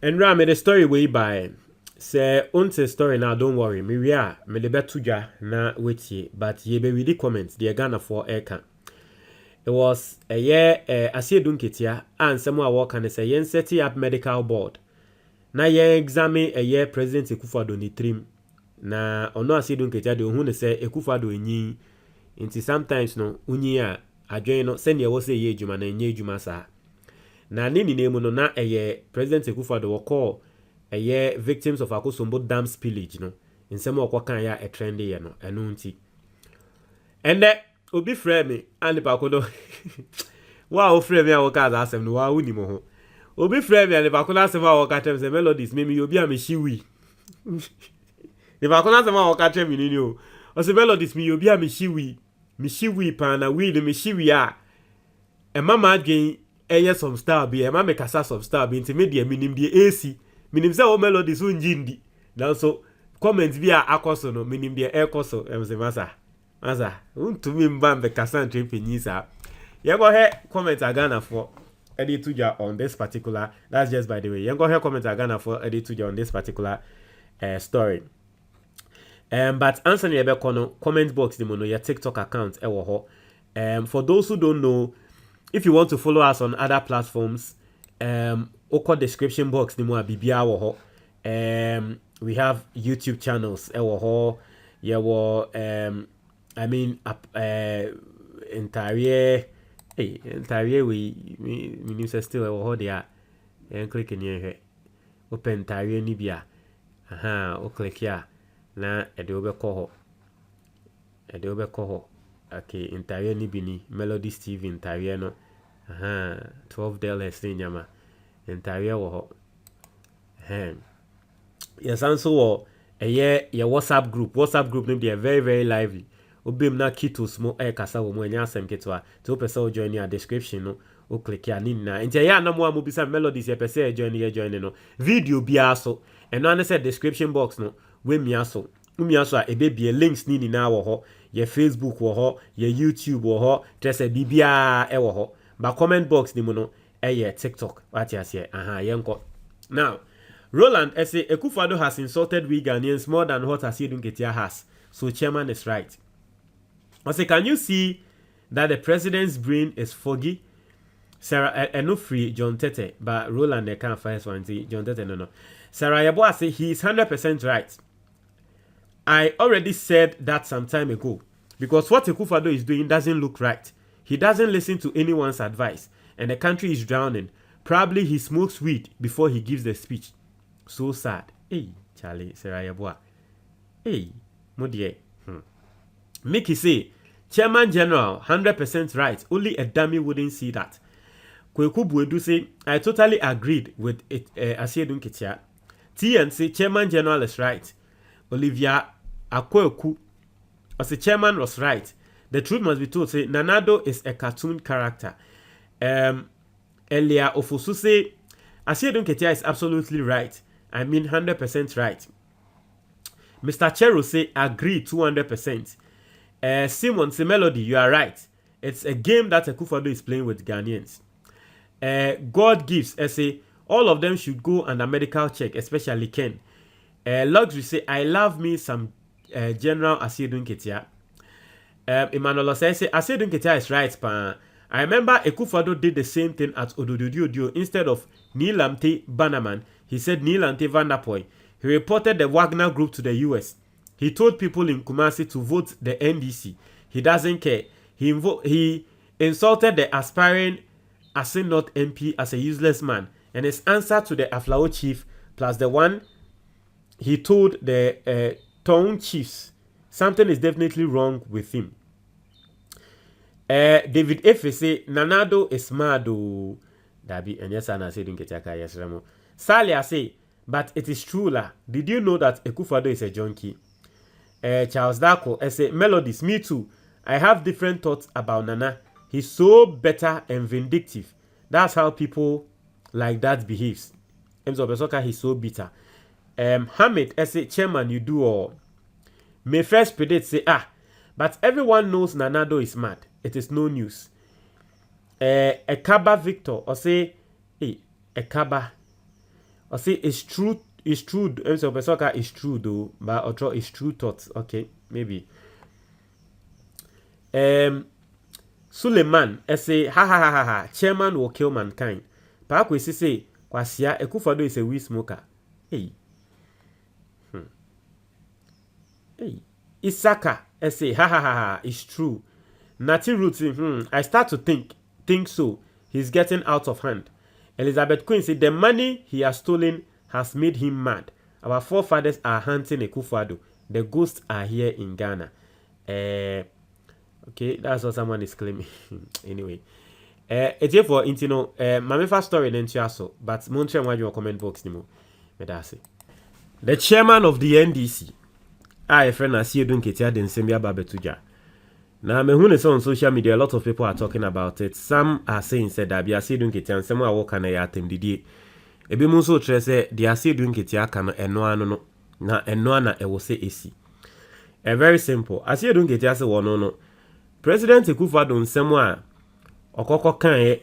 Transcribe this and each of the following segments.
And Ram, the story way by say unte story now. Don't worry, me we are me the betuja na wait ye, but ye be with the comments. The Ghana for aircan. It was a year Asiedu Nketia and someone work and say yen setting up medical board. Na ye examine a year President Akufo Addo ni trim. Na ono Asiedu Nketia de ohun say Akufo Addo enyi. Inti sometimes no unyi a adwen no send ye wo say ye adwuma na enye adwuma sa. Na nini nemu no na President Akufo Addo call victims of Akosombo dam spillage no. Nsem okwa kan ya a trend ye no enu nti. Ende obi frɛ me and pa kodo wa o frɛ me a wo ka za asɛm no wa wuni mo ho obi frɛ me and pa kodo asɛm a wo ka kyerɛ me melodies me obi a me shiwi ne pa kodo asɛm a wo ka kyerɛ me ni o se melodies me obi a me shiwi pa na we me shiwi a e mama adwen eye some star bi e mama me kasa some star bi nti me de minim de AC minim sɛ o melodies unji ndi nanso comment bi a akoso no minim de ekoso em se masa Asa, untumi mbambe kasantre penyisa. You go here comment Ghana for edit to on this particular. That's just by the way. You go here comment Ghana for edit to on this particular story. But answer your comment box the mono your TikTok account for those who don't know, if you want to follow us on other platforms, oko description box the mo bibia wo we have YouTube channels I mean, entire we news still over there and click in here. Open entire Nibia. Aha, o click here. Na Adobe Coho. Okay, entire Nibini, Melodies TV entire no. Aha, $12 in Yama. Entire wo. Yes, also a year your WhatsApp group name they are very, very lively. Obim na kitos mo kasa wo mo anya asem ketwa to pese o join your description no o click ya ni na ntia ya na mo amobisa melodies ye pese join no video bia so eno an say description box no we mia so a ebebie links ni na wo ho ye Facebook wo ho ye YouTube wo ho trese bibia wo ho ba comment box ni mo no ye TikTok what you say yenko now Roland say Akufo Addo has insulted we Ghanaians more than what Asiedu Nketia has, so chairman is right. I say, can you see that the president's brain is foggy? Sarah, no free John Tete, but Roland they can't find one. John Tete no. Sarah Yeboah say he is 100% right. I already said that some time ago because what Akufo Addo is doing doesn't look right. He doesn't listen to anyone's advice, and the country is drowning. Probably he smokes weed before he gives the speech. So sad. Hey, Charlie, Sarah Yeboah. Hey, Modie. Mickey say, Chairman General, 100% right. Only a dummy wouldn't see that. Kweku Buedu say, I totally agreed with Asiedu Nketia. TN say, Chairman General is right. Olivia Akweku, as the chairman was right. The truth must be told, say, Nanado is a cartoon character. Elia Ofosu say, Asiedu Nketia is absolutely right. I mean 100% right. Mr. Chero say, agree 200%. Simon say, Melody, you are right. It's a game that Akufo Addo is playing with Ghanaians. God gives, say, all of them should go under medical check, especially Ken. Luxury say, I love me some General Asiedu Nketia. Emmanuel say, Asiedu Nketia is right, pa. I remember Akufo Addo did the same thing at Odododio. Instead of Nilamte Bannerman, he said Nilamte Vanderpoy. He reported the Wagner group to the US. He told people in Kumasi to vote the NDC. He doesn't care. He insulted the aspiring Asin North MP as a useless man. And his answer to the Aflao chief, plus the one he told the town chiefs, something is definitely wrong with him. David Efe say, Nanado is mad. Dabi, and yes, I said in Ketaka, yes, Ramo. Salia say, but it is true, la. Did you know that Akufo Addo is a junkie? Charles Darko say, Melodies, me too. I have different thoughts about Nana. He's so bitter and vindictive. That's how people like that behaves. He's so bitter. Hamid say, Chairman, you do all. May first predict say, but everyone knows Nanado is mad. It is no news. Ekaba Victor or say, hey, Ekaba. I say it's true. It's true. So Pesoka is true though, but Otro is true thoughts. Okay, maybe. Suleiman, I say ha ha ha ha ha. Chairman will kill mankind. Park we say Kwasia Akufo Addo is a weed smoker. Hey. Hey. Isaka, I say ha ha ha ha. It's true. Nati Roots, I start to think so. He's getting out of hand. Elizabeth Queen said the money he has stolen has made him mad. Our forefathers are hunting Akufo Addo. The ghosts are here in Ghana. Okay, that's what someone is claiming. Anyway, it's here for intino. My first story then so, but Montreal why your comment box nimo. The chairman of the NDC, a friend Asiedu Nketia den Sembia Babetuja. Now, me who on social media, a lot of people are talking about it. Some are saying said that Asiedu Nketia and some are working at him didi. Ebi muso trese the Asiedu Nketia kano enoa no na enoa na ewo se esi. Very simple. Asiedu Nketia se wono no. President Akufo Addo nsemo a okoko kan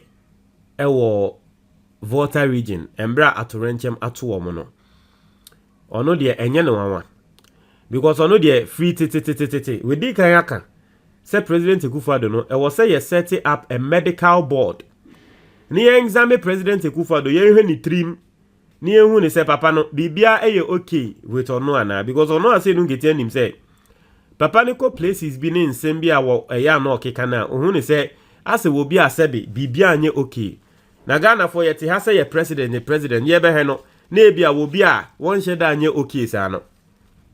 ewo Volta region embra atorenchem atowo mo no. Ono de enye no wanwa. Because ono de free tete we di kan aka. Say President Akufo Addo no, was say you setting up a medical board. Ni examine President Akufo Addo, ye hwe ni trim. Ni ehun ni say papa no, bibia eye okay with ono ana because ono Asiedu Nketia nim say papa ni ko places bi ni nsem bia wo eya na okeka na ohun ni say ase wo bia sebe bibia anye okay. Na Ghana for yet ha say ye president ye be he no na e bia wo bia won hye da anye okay sa no.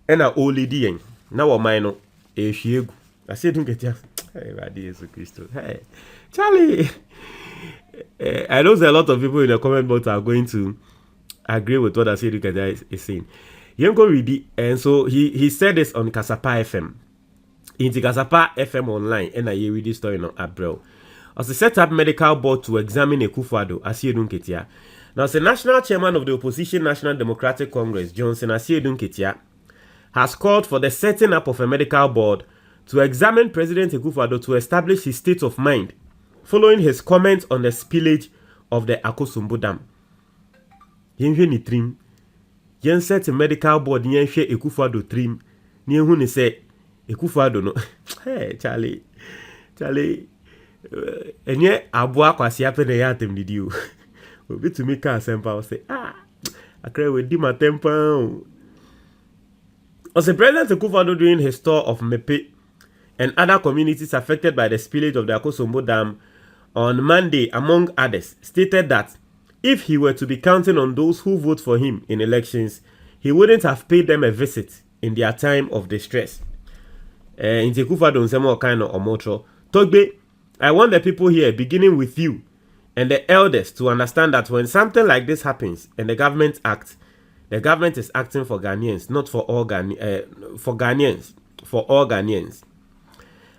E na olidi yen na wo man no e hwiegu. Asiedu Nketia. Hey, Jesus Christ. Hey, Charlie. I know that a lot of people in the comment box are going to agree with what Asiedu Nketia is saying. Yenko Ridi, and so he said this on Kasapa FM. In the Kasapa FM online, and I read this story on April. As a set up medical board to examine Akufo Addo, Asiedu Nketia. Now, as the national chairman of the opposition National Democratic Congress, Johnson Asiedu Nketia, has called for the setting up of a medical board to examine President Akufo Addo to establish his state of mind following his comments on the spillage of the Akosombo Dam. Yenhwe ni trim. Yen set a medical board yenhwe Akufo Addo trim. Ni ehun ni say Akufo Addo no. Hey, Charlie. Enye aboa kwasi ape na ya atem didi o. Obi to me ka sempa o say akre we di matempa. As the President Akufo Addo during his tour of Mepe and other communities affected by the spillage of the Akosombo Dam on Monday, among others, stated that if he were to be counting on those who vote for him in elections, he wouldn't have paid them a visit in their time of distress. In Akufo Addo nsemo kind of omotro. Togbe, I want the people here, beginning with you and the elders, to understand that when something like this happens and the government acts, the government is acting for Ghanaians, not for all Ghanaians, for all Ghanaians.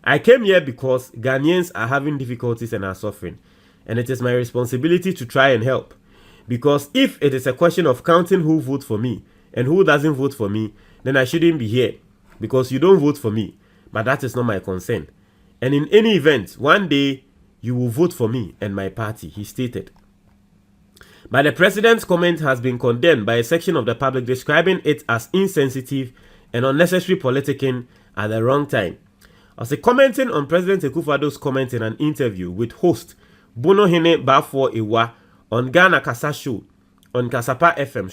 I came here because Ghanaians are having difficulties and are suffering, and it is my responsibility to try and help. Because if it is a question of counting who votes for me and who doesn't vote for me, then I shouldn't be here, because you don't vote for me, but that is not my concern. And in any event, one day you will vote for me and my party, he stated. But the president's comment has been condemned by a section of the public, describing it as insensitive and unnecessary politicking at the wrong time. As a commenting on President Akufo Addo's comment in an interview with host Bono Hene Bafo Ewa on Ghana Kasa Show on Kasapa FM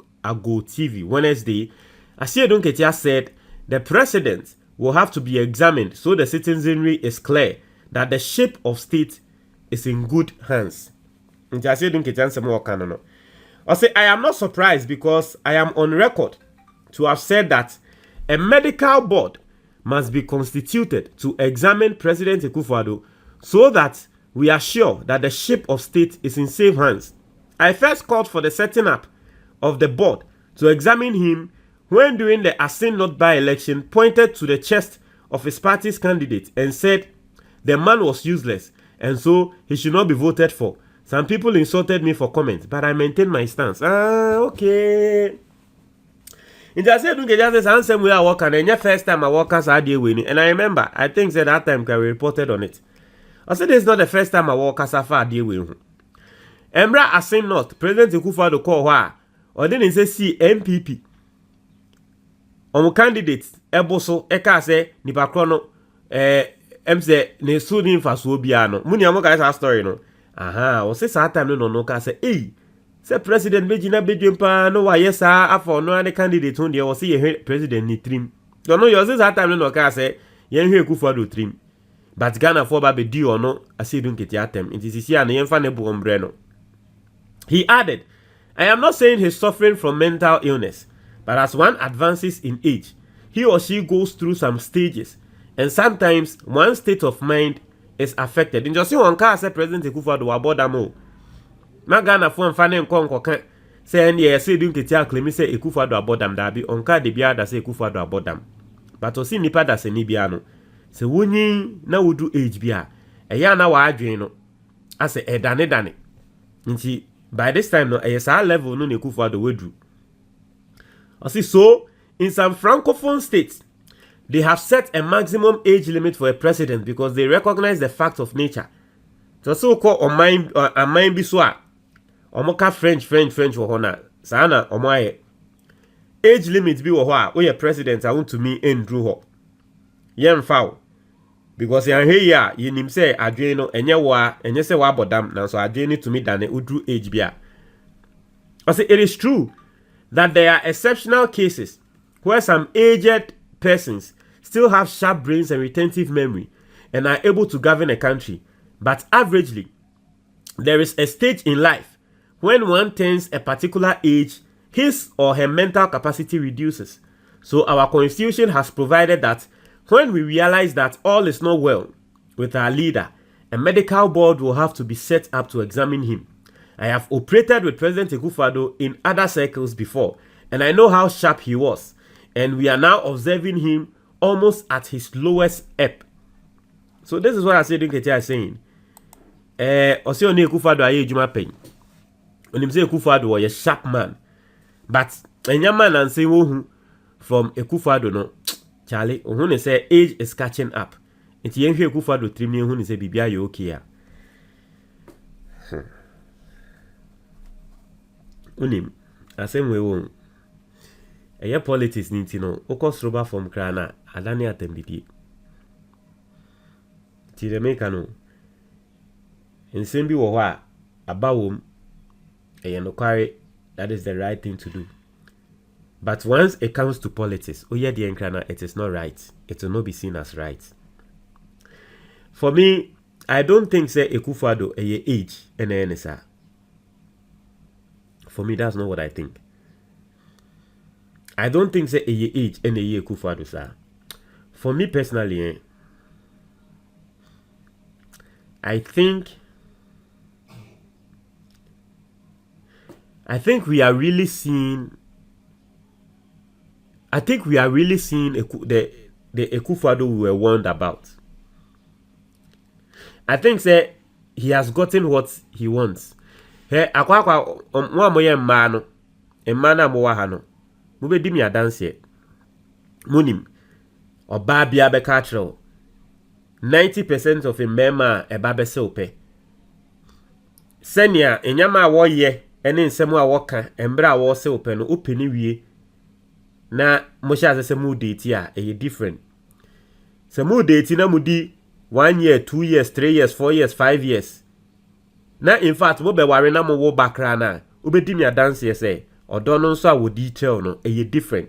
/ Ago TV Wednesday, Asiedu Nketia said the president will have to be examined so the citizenry is clear that the shape of state is in good hands. I say I am not surprised because I am on record to have said that a medical board must be constituted to examine President Akufo Addo so that we are sure that the ship of state is in safe hands. I first called for the setting up of the board to examine him when during the Asin North by-election pointed to the chest of his party's candidate and said the man was useless and so he should not be voted for. Some people insulted me for comments, but I maintained my stance. Okay. In the Asiedu Nketia says, "Ansem we are working, and your first time I work as Adi winning." And I remember, I think that time I reported on it. I said this is not the first time I work as Adi winning. Embra Asin North, President Akufo Addo call her or then say see MPP omo candidates eboso eka say nipa kro no em say ne so ni mfaso bia no muni amo ka story no aha o say sa time no ka say say president Bejina Bejumpa no wa yesa afọ no ane candidate on dey o say ye president ni trim no you say that time no ka say ye hwe Akufo Addo trim but Ghana for ba be di ono Asiedu Nketia atem it is here na ye mfa ne bo ombre no. He added, I am not saying he's suffering from mental illness, but as one advances in age, he or she goes through some stages, and sometimes one state of mind is affected. In just one case, President Akufo Addo wabodamo. Na Ghana for mfane nko kan say any Asiedu Nketia claim say Akufo Addo abodam dabi onka de bia da say Akufo Addo abodam. But osi nipa da se ni bia no. Se wonyi na wodu age bia, eya na wa adwen no. Ase edane. Nti by this time no ASR level no Akufo Addo wedru. So in some francophone states they have set a maximum age limit for a president because they recognize the fact of nature. So called on mind bi so a omoka French wo hona sana omoaye age limit bi wo ho a we president I want to me endru ho yemfa because yan he ya yinim say adwen no enye se wa bodam na so adwen ni to me dane udru age bia. I say it is true that there are exceptional cases where some aged persons still have sharp brains and retentive memory and are able to govern a country, but averagely there is a stage in life when one turns a particular age, his or her mental capacity reduces. So our constitution has provided that when we realize that all is not well with our leader, a medical board will have to be set up to examine him. I have operated with President Akufo Addo in other circles before, and I know how sharp he was, and we are now observing him almost at his lowest ebb. So this is what Asiedu Nketia is saying. Osio ne Akufo Addo aye ejuma pen. Onim say Akufo Addo was a sharp man, but enya man and say wo from Akufo Addo no Charlie, ohun say age is catching up. Enti yen hwe Akufo Addo trim ne ohun say bibia ye okay a. Onim asem we won. Eye politics ni ti no, okos roba from krana adane atembidie. Ti de make no. Ensem bi wo ho a abawom eye no kware that is the right thing to do. But once it comes to politics, it is not right. It will not be seen as right. For me, I don't think say Akufo Addo age and NSA. For me, that's not what I think. I don't think say age and Akufo Addo sir. For me personally, I think we are really seeing. I think we are really seeing the Akufo Addo we were warned about. I think say he has gotten what he wants. Hey, akwa mo moye mma no. Mma na mo wa ha no. Mo be di mi adanse. Munim. Oba bia be ka kire 90% of mmema eba be se ope. Senia enyama wo ye ene nsem a wo ka embra wo se ope no openi wie. Na mo sha se mu date a different. Se mu date na mu di 1 year, 2 years, 3 years, 4 years, 5 years. Na in fact wo be ware na mo wo bakra na obedi mi adanse say odo no nso a wo detail no different.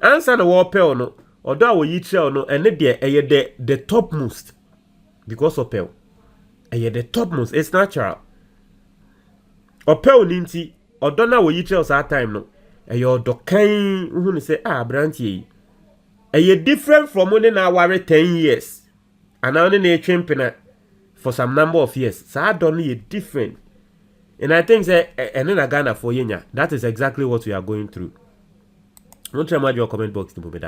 Answer na wo pel no odo a wo detail no ene de the topmost because of pel. The topmost, it's natural. Opel ninti odo na wo detail sa time no odo kan hu say brantie different from when na ware 10 years and now na twempena for some number of years. So I don't need different. And I think say and in Ghana for yenya, that is exactly what we are going through. Don't try your comment box to be